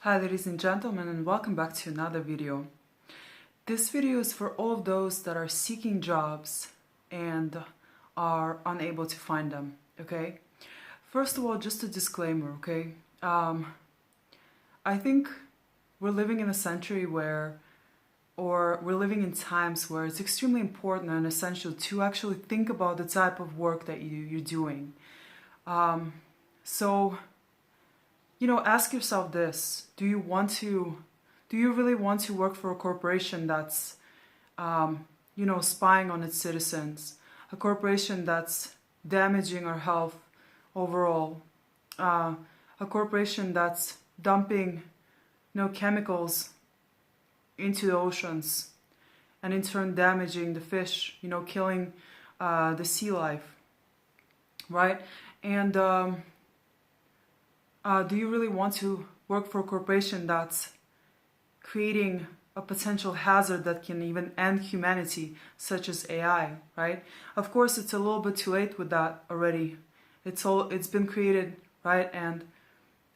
Hi ladies and gentlemen, and welcome back to another video. This video is for all of those that are seeking jobs and are unable to find them, okay? First of all, just a disclaimer, okay? I think we're living in a century where, or we're living in times where it's extremely important and essential to actually think about the type of work that you're doing. So, ask yourself this: do you really want to work for a corporation that's, spying on its citizens, a corporation that's damaging our health overall, a corporation that's dumping, chemicals into the oceans and in turn damaging the fish, killing the sea life, right? And do you really want to work for a corporation that's creating a potential hazard that can even end humanity, such as AI, right? Of course, it's a little bit too late with that already. It's been created, right? And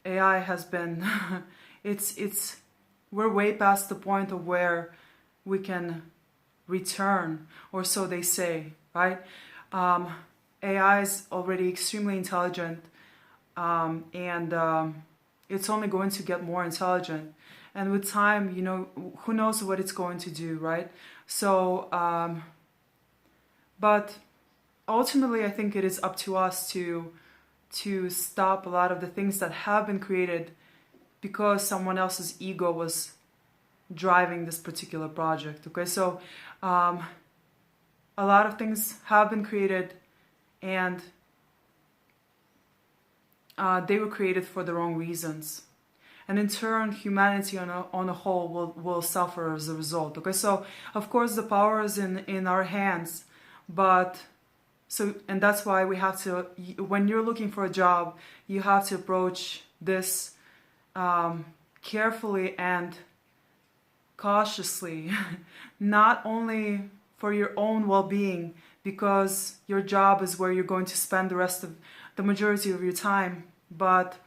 AI has been, we're way past the point of where we can return, or so they say, right? AI is already extremely intelligent, and it's only going to get more intelligent. And with time, who knows what it's going to do, right? So, but ultimately, I think it is up to us to stop a lot of the things that have been created because someone else's ego was driving this particular project. Okay, so a lot of things have been created, and they were created for the wrong reasons, and in turn humanity on a whole will suffer as a result. Okay, so of course the power is in our hands, and that's why we have to, when you're looking for a job, you have to approach this carefully and cautiously, not only for your own well-being, because your job is where you're going to spend the majority of your time, but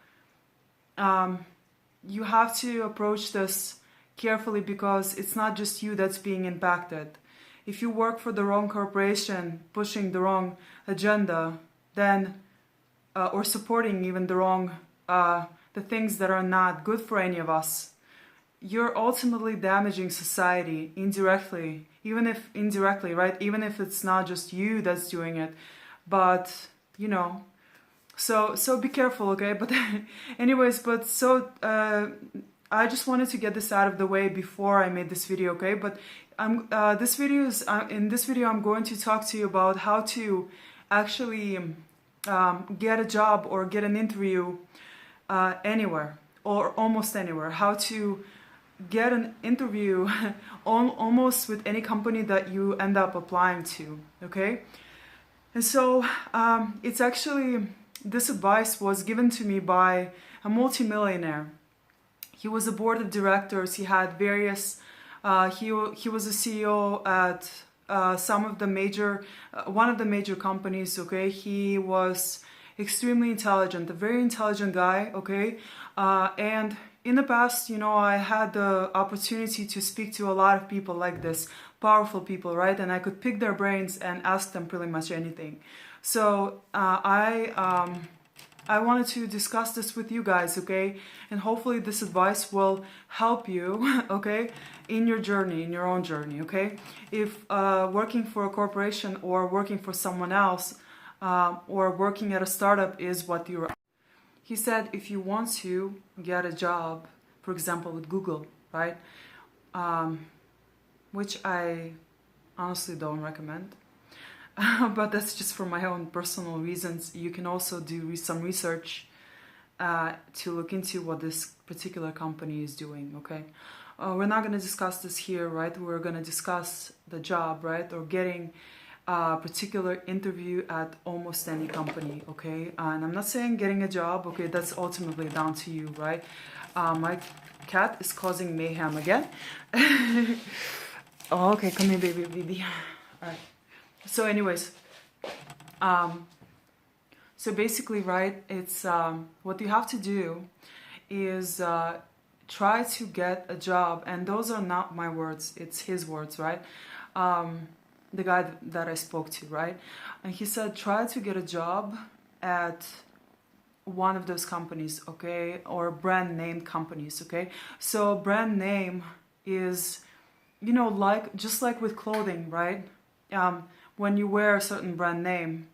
you have to approach this carefully because it's not just you that's being impacted. If you work for the wrong corporation, pushing the wrong agenda, then or supporting even the things that are not good for any of us, you're ultimately damaging society indirectly, even if indirectly, right? Even if it's not just you that's doing it, but so be careful, okay? But anyways, I just wanted to get this out of the way before I made this video, okay? But in this video I'm going to talk to you about how to actually get a job or get an interview anywhere or almost anywhere. How to get an interview almost with any company that you end up applying to, okay? And so it's actually, this advice was given to me by a multimillionaire. He was a board of directors. He had various, he was a CEO at one of the major companies, okay? He was extremely intelligent, a very intelligent guy, okay? And in the past, I had the opportunity to speak to a lot of people like this, powerful people, right? And I could pick their brains and ask them pretty much anything. So I wanted to discuss this with you guys, okay? And hopefully this advice will help you, okay, in your journey, in your own journey, okay? If working for a corporation or working for someone else or working at a startup is what you're... He said if you want to get a job, for example, with Google, right? Which I honestly don't recommend. But that's just for my own personal reasons. You can also do some research to look into what this particular company is doing, okay? We're not going to discuss this here, right? We're going to discuss the job, right? Or getting a particular interview at almost any company, okay? And I'm not saying getting a job, okay? That's ultimately down to you, right? My cat is causing mayhem again. Oh, okay, come here, baby. All right. So anyways, so basically, right, it's what you have to do is try to get a job, and those are not my words, it's his words, right? The guy that I spoke to, right? And he said, try to get a job at one of those companies, okay? Or brand name companies, okay? So brand name is, you know, like, just like with clothing, right? When you wear a certain brand name,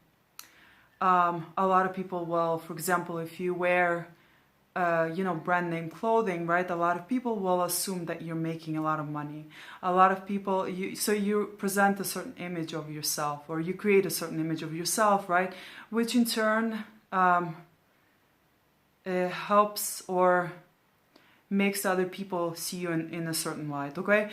a lot of people will, for example, if you wear you know, brand name clothing, right? A lot of people will assume that you're making a lot of money. A lot of people, so you present a certain image of yourself, or you create a certain image of yourself, right? Which in turn helps or makes other people see you in a certain light, okay?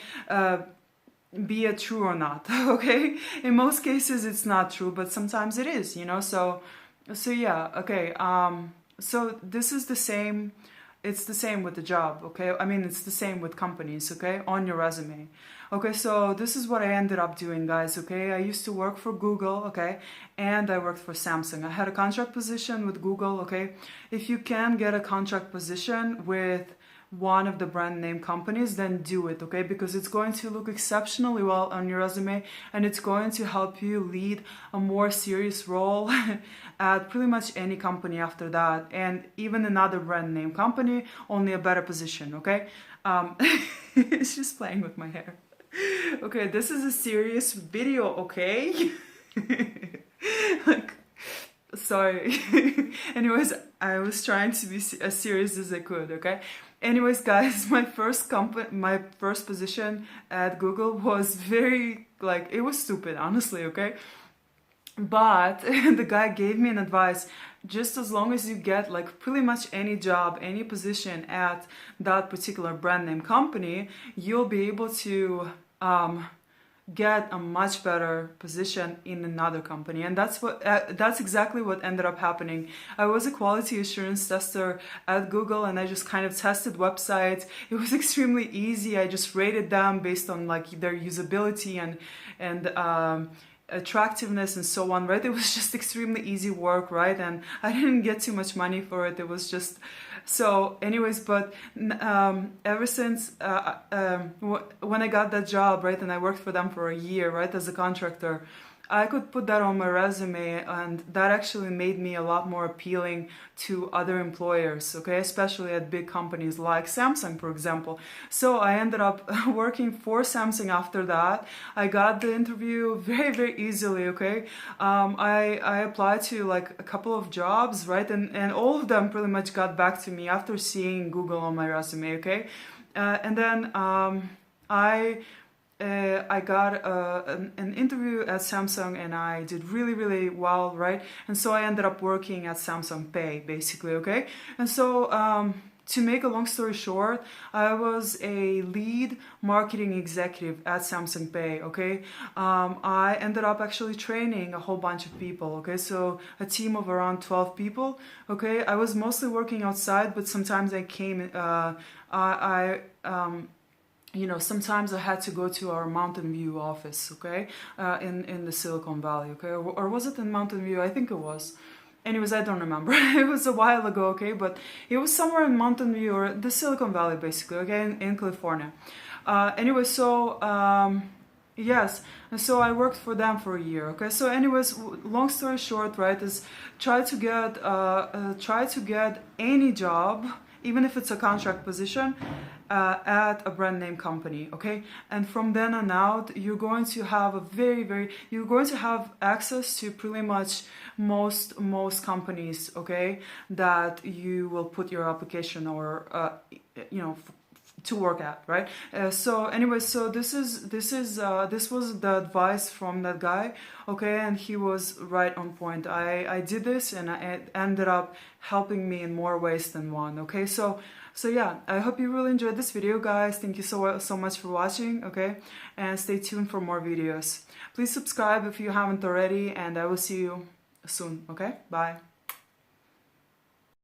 Be it true or not, okay? In most cases, it's not true, but sometimes it is, you know? So yeah, okay. So this is the same, it's the same with the job, okay? I mean, it's the same with companies, okay? On your resume. Okay, so this is what I ended up doing, guys, okay? I used to work for Google, okay? And I worked for Samsung. I had a contract position with Google, okay? If you can get a contract position with one of the brand name companies, then do it, okay? Because it's going to look exceptionally well on your resume, and it's going to help you lead a more serious role at pretty much any company after that, and even another brand name company, only a better position, okay? It's just playing with my hair. Okay, this is a serious video, okay? Like, sorry. Anyways, I was trying to be as serious as I could, okay? Anyways, guys, my first position at Google was very, like, it was stupid, honestly, okay? But the guy gave me an advice, just as long as you get like pretty much any job, any position at that particular brand name company, you'll be able to get a much better position in another company. And that's exactly what ended up happening. I was a quality assurance tester at Google, and I just kind of tested websites. It was extremely easy. I just rated them based on like their usability and attractiveness and so on, right? It was just extremely easy work, right? And I didn't get too much money for it. It was just so anyways, but ever since when I got that job, right, and I worked for them for a year, right, as a contractor, I could put that on my resume, and that actually made me a lot more appealing to other employers, okay, especially at big companies like Samsung, for example. So I ended up working for Samsung after that. I got the interview very, very easily, okay. I applied to like a couple of jobs, right, and all of them pretty much got back to me after seeing Google on my resume, okay. And then I got an interview at Samsung, and I did really, really well, right? And so I ended up working at Samsung Pay, basically, okay? And so to make a long story short, I was a lead marketing executive at Samsung Pay, okay? I ended up actually training a whole bunch of people, okay? So a team of around 12 people, okay? I was mostly working outside, but sometimes I came, you know, sometimes I had to go to our Mountain View office, okay, in the Silicon Valley, okay, or was it in Mountain View? I think it was. Anyways, I don't remember. It was a while ago, okay, but it was somewhere in Mountain View or the Silicon Valley, basically, okay, in California. Anyway, so yes, and so I worked for them for a year, okay. So, anyways, long story short, right, is try to get any job, even if it's a contract position, at a brand name company, okay? And from then on out, you're going to have you're going to have access to pretty much most companies, okay, that you will put your application or, you know, to work at, right? So anyway, so this was the advice from that guy, okay, and he was right on point. I did this, and it ended up helping me in more ways than one, okay? So yeah, I hope you really enjoyed this video, guys. Thank you so much for watching, okay? And stay tuned for more videos. Please subscribe if you haven't already, and I will see you soon, okay? Bye.